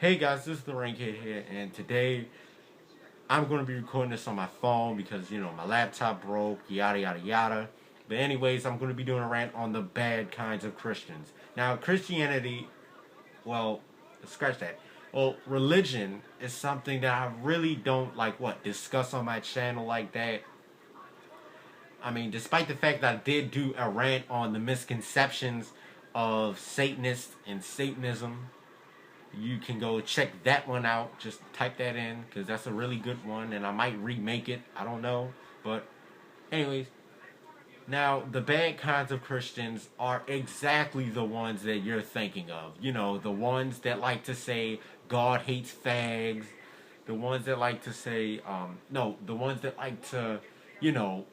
Hey guys, this is the Rant Kid here, and today I'm going to be recording this on my phone because, my laptop broke, yada yada yada. But anyways, I'm going to be doing a rant on the bad kinds of Christians. Now, Christianity, well, scratch that. Well, religion is something that I really don't discuss on my channel like that. I mean, despite the fact that I did do a rant on the misconceptions of Satanists and Satanism, you can go check that one out. Just type that in because that's a really good one, and I might remake it. I don't know, but anyways, now the bad kinds of Christians are exactly the ones that you're thinking of. The ones that like to say God hates fags, the ones that like to say no, the ones that like to, you know,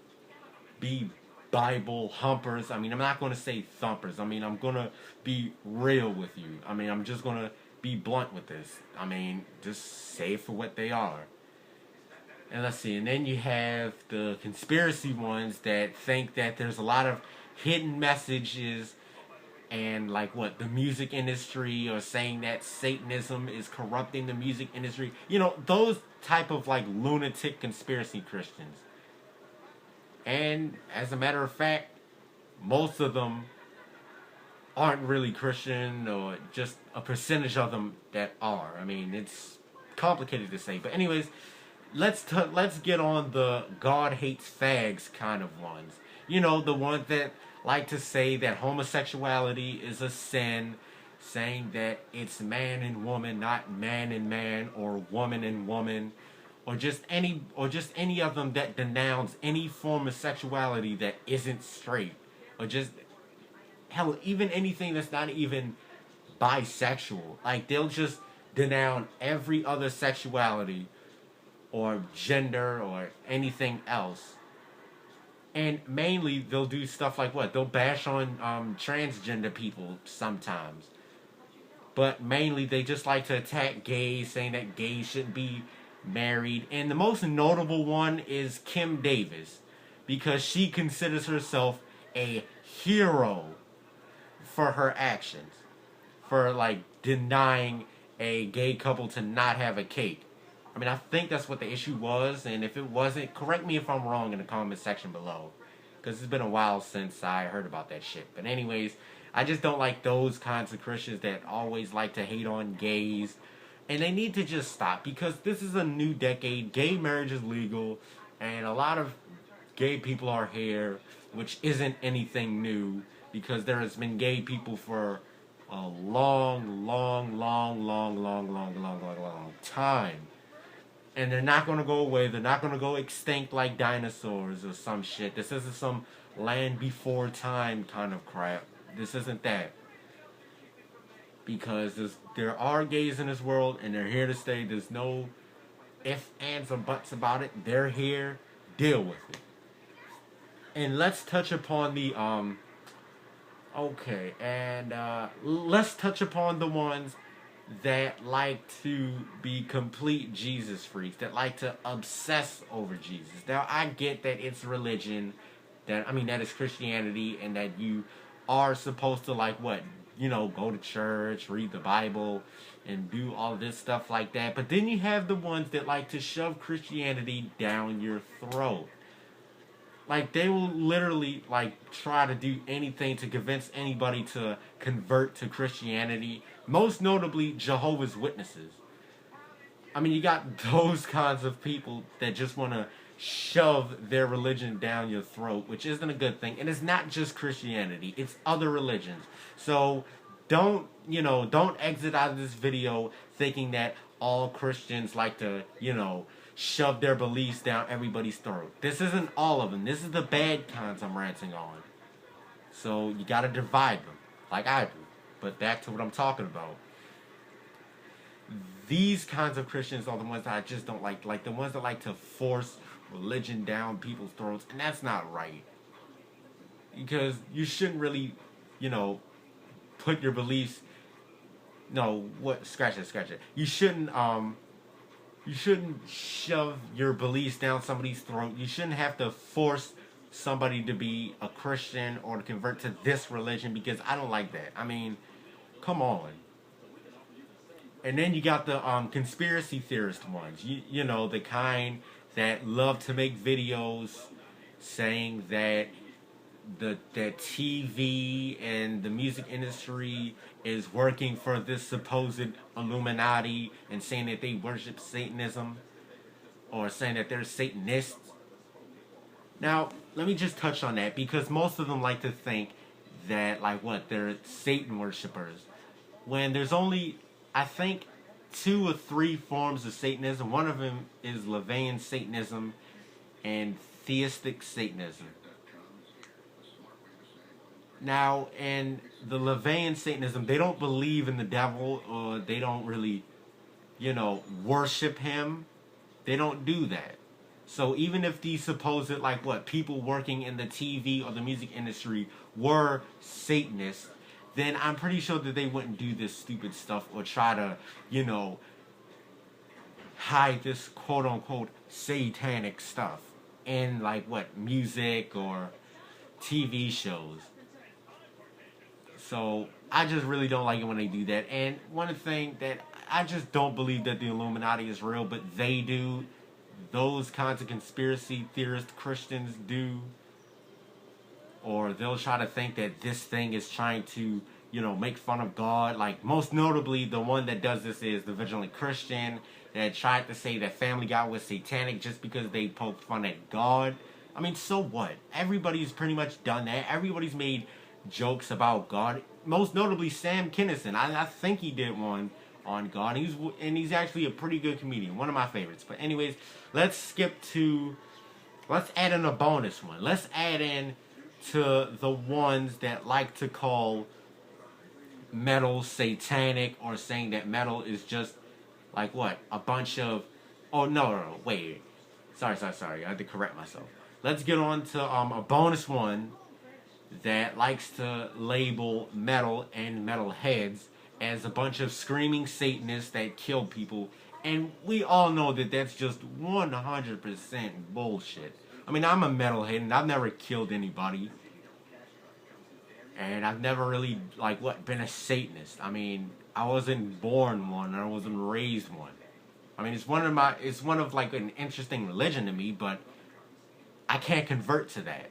be Bible humpers. I mean, I'm not going to say thumpers. I mean, I'm going to be real with you. I mean, I'm just going to be blunt with this. I mean, just say it for what they are. And let's see. And then you have the conspiracy ones that think that there's a lot of hidden messages and the music industry, or saying that Satanism is corrupting the music industry. Those type of lunatic conspiracy Christians. And as a matter of fact, most of them aren't really Christian, or just a percentage of them that are. I mean, it's complicated to say. But anyways, let's get on the God hates fags kind of ones. The ones that like to say that homosexuality is a sin, saying that it's man and woman, not man and man, or woman and woman, or just any of them that denounce any form of sexuality that isn't straight, or just hell, even anything that's not even bisexual. Like, they'll just denounce every other sexuality or gender or anything else. And mainly, they'll do stuff like what? They'll bash on transgender people sometimes. But mainly, they just like to attack gays, saying that gays shouldn't be married. And the most notable one is Kim Davis, because she considers herself a hero for her actions, for denying a gay couple to not have a cake. I mean, I think that's what the issue was, and if it wasn't, correct me if I'm wrong in the comment section below, because it's been a while since I heard about that shit. But anyways, I just don't like those kinds of Christians that always like to hate on gays, and they need to just stop, because this is a new decade. Gay marriage is legal, and a lot of gay people are here, which isn't anything new, because there has been gay people for a long time. And they're not going to go away. They're not going to go extinct like dinosaurs or some shit. This isn't some land before time kind of crap. This isn't that. Because there are gays in this world, and they're here to stay. There's no ifs, ands, or buts about it. They're here. Deal with it. And let's touch upon the okay, and let's touch upon the ones that like to be complete Jesus freaks, that like to obsess over Jesus. Now, I get that it's religion, that is Christianity, and that you are supposed to go to church, read the Bible, and do all this stuff like that. But then you have the ones that like to shove Christianity down your throat. They will literally try to do anything to convince anybody to convert to Christianity. Most notably, Jehovah's Witnesses. I mean, you got those kinds of people that just want to shove their religion down your throat, which isn't a good thing. And it's not just Christianity, it's other religions. So don't exit out of this video thinking that all Christians like to, shove their beliefs down everybody's throat. This isn't all of them. This is the bad kinds I'm ranting on. So you gotta divide them, like I do. But back to what I'm talking about. These kinds of Christians are the ones that I just don't like the ones that like to force religion down people's throats, and that's not right. Because you shouldn't really, put your beliefs. No, what? Scratch it. You shouldn't shove your beliefs down somebody's throat. You shouldn't have to force somebody to be a Christian or to convert to this religion, because I don't like that. I mean, come on. And then you got the conspiracy theorist ones. You know, the kind that love to make videos saying that that TV and the music industry is working for this supposed Illuminati and saying that they worship Satanism or saying that they're Satanists. Now, let me just touch on that because most of them like to think that, like, what, they're Satan worshippers. When there's only, I think, 2 or 3 forms of Satanism. One of them is Levian Satanism and theistic Satanism. Now, in the Levian Satanism, they don't believe in the devil, or they don't really, worship him. They don't do that. So even if these supposed, like, what, people working in the TV or the music industry were Satanists, then I'm pretty sure that they wouldn't do this stupid stuff or try to, hide this quote-unquote satanic stuff in, like, what, music or TV shows. So I just really don't like it when they do that. And one thing that I just don't believe that the Illuminati is real, but they do. Those kinds of conspiracy theorist Christians do. Or they'll try to think that this thing is trying to, make fun of God. Like, most notably, the one that does this is the Vigilant Christian that tried to say that Family Guy was satanic just because they poked fun at God. I mean, so what? Everybody's pretty much done that. Everybody's made jokes about God. Most notably, Sam Kinison. I think he did one on God. He's actually a pretty good comedian. One of my favorites. But anyways, let's add in a bonus one. Let's add in to the ones that like to call metal satanic, or saying that metal is just like what? A bunch of... Oh, no, wait. Sorry. I had to correct myself. Let's get on to a bonus one that likes to label metal and metal heads as a bunch of screaming Satanists that kill people. And we all know that that's just 100% bullshit. I mean, I'm a metalhead and I've never killed anybody. And I've never really, been a Satanist. I mean, I wasn't born one, and I wasn't raised one. I mean, it's one of an interesting religion to me, but I can't convert to that.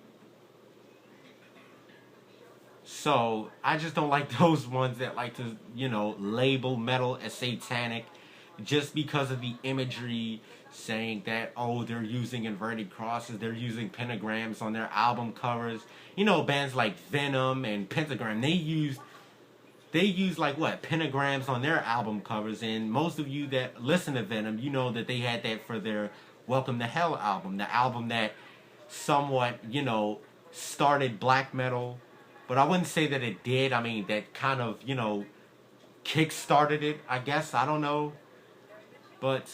So, I just don't like those ones that like to, label metal as satanic just because of the imagery, saying that, oh, they're using inverted crosses, they're using pentagrams on their album covers. Bands like Venom and Pentagram, they use pentagrams on their album covers, and most of you that listen to Venom, you know that they had that for their Welcome to Hell album, the album that somewhat, started black metal. But I wouldn't say that it did. I mean, that kind of, kick-started it, I guess. I don't know. But,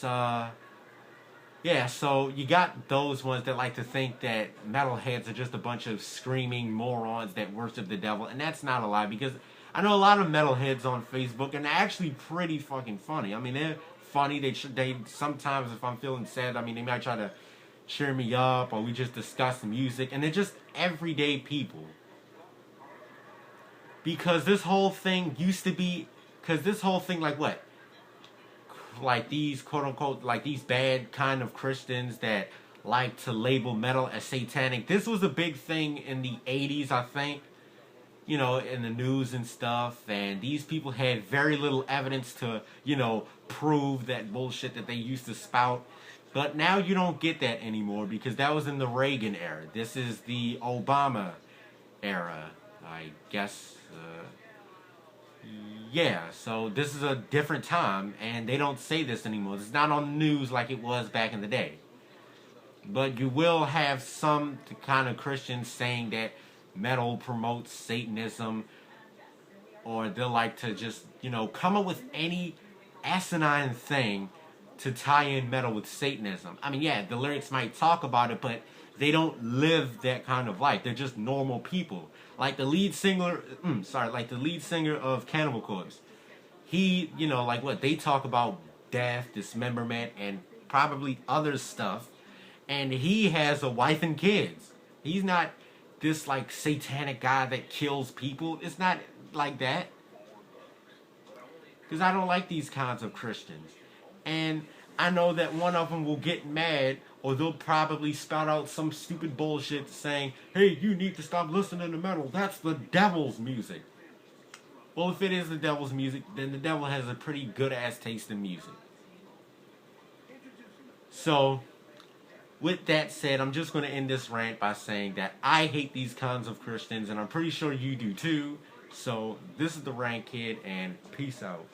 yeah, so you got those ones that like to think that metalheads are just a bunch of screaming morons that worship the devil. And that's not a lie, because I know a lot of metalheads on Facebook, and they're actually pretty fucking funny. I mean, they're funny. They sometimes, if I'm feeling sad, I mean, they might try to cheer me up, or we just discuss music. And they're just everyday people. Because this whole thing like these quote-unquote, like these bad kind of Christians that like to label metal as satanic, this was a big thing in the 80s, I think, in the news and stuff, and these people had very little evidence to, prove that bullshit that they used to spout. But now you don't get that anymore, because that was in the Reagan era. This is the Obama era, I guess. Yeah, so this is a different time, and they don't say this anymore. It's not on the news like it was back in the day. But you will have some kind of Christians saying that metal promotes Satanism, or they'll like to just, come up with any asinine thing to tie in metal with Satanism. I mean, yeah, the lyrics might talk about it, but they don't live that kind of life. They're just normal people. Like the lead singer of Cannibal Corpse. He, they talk about death, dismemberment, and probably other stuff. And he has a wife and kids. He's not this, satanic guy that kills people. It's not like that. because I don't like these kinds of Christians. And I know that one of them will get mad, or they'll probably spout out some stupid bullshit saying, hey, you need to stop listening to metal. That's the devil's music. Well, if it is the devil's music, then the devil has a pretty good-ass taste in music. So, with that said, I'm just going to end this rant by saying that I hate these kinds of Christians, and I'm pretty sure you do too. So, this is the Rant Kid, and peace out.